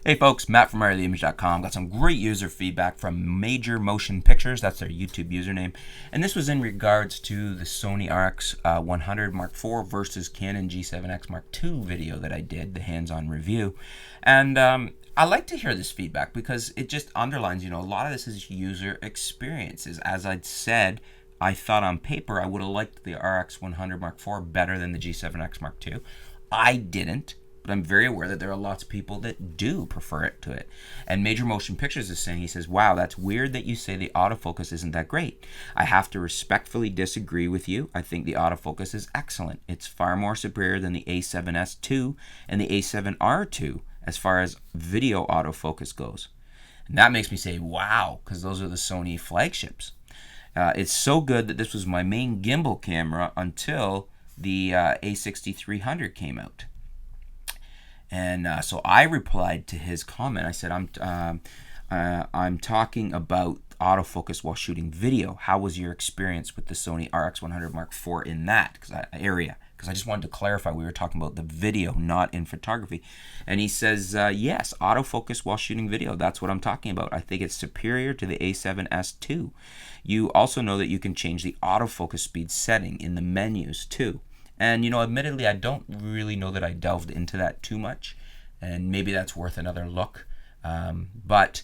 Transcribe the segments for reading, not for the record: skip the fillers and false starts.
Hey folks, Matt from RTheImage.com. Got some great user feedback from Major Motion Pictures. That's their YouTube username. And this was in regards to the Sony RX100 Mark IV versus Canon G7X Mark II video that I did, the hands-on review. And I like to hear this feedback because it just underlines, a lot of this is user experiences. As I'd said, I thought on paper I would have liked the RX100 Mark IV better than the G7X Mark II. I didn't. But I'm very aware that there are lots of people that do prefer it to it. And Major Motion Pictures is saying, he says, wow, that's weird that you say the autofocus isn't that great. I have to respectfully disagree with you. I think the autofocus is excellent. It's far more superior than the A7S II and the A7R II as far as video autofocus goes. And that makes me say, wow, because those are the Sony flagships. It's so good that this was my main gimbal camera until the A6300 came out. And so I replied to his comment. I said, I'm talking about autofocus while shooting video. How was your experience with the Sony RX100 Mark IV in that area? Because I just wanted to clarify, we were talking about the video, not in photography. And he says, yes, autofocus while shooting video. That's what I'm talking about. I think it's superior to the A7S II. You also know that you can change the autofocus speed setting in the menus too. And, admittedly, I don't really know that I delved into that too much, and maybe that's worth another look. But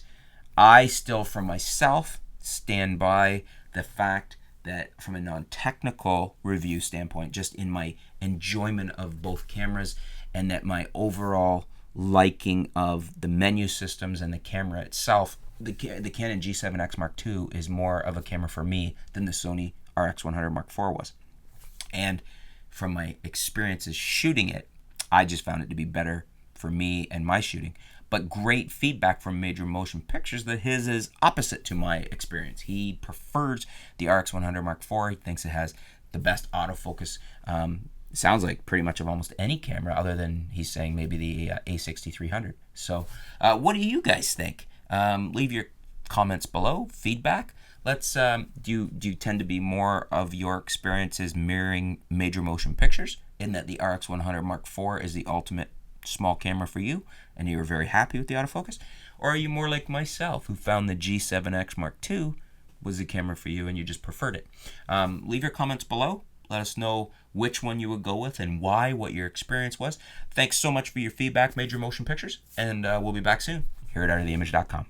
I still, for myself, stand by the fact that from a non-technical review standpoint, just in my enjoyment of both cameras and that my overall liking of the menu systems and the camera itself, the Canon G7X Mark II is more of a camera for me than the Sony RX100 Mark IV was. And from my experiences shooting it, I just found it to be better for me and my shooting. But great feedback from Major Motion Pictures that his is opposite to my experience. He prefers the RX100 Mark IV. He thinks it has the best autofocus. Sounds like pretty much of almost any camera, other than he's saying maybe the A6300. So what do you guys think? Leave your comments below, feedback. Let's do you tend to be more of your experiences mirroring Major Motion Pictures in that the RX100 Mark IV is the ultimate small camera for you and you're very happy with the autofocus? Or are you more like myself who found the G7X Mark II was the camera for you and you just preferred it? Leave your comments below. Let us know which one you would go with and why, what your experience was. Thanks so much for your feedback, Major Motion Pictures, and we'll be back soon here at RTheImage.com.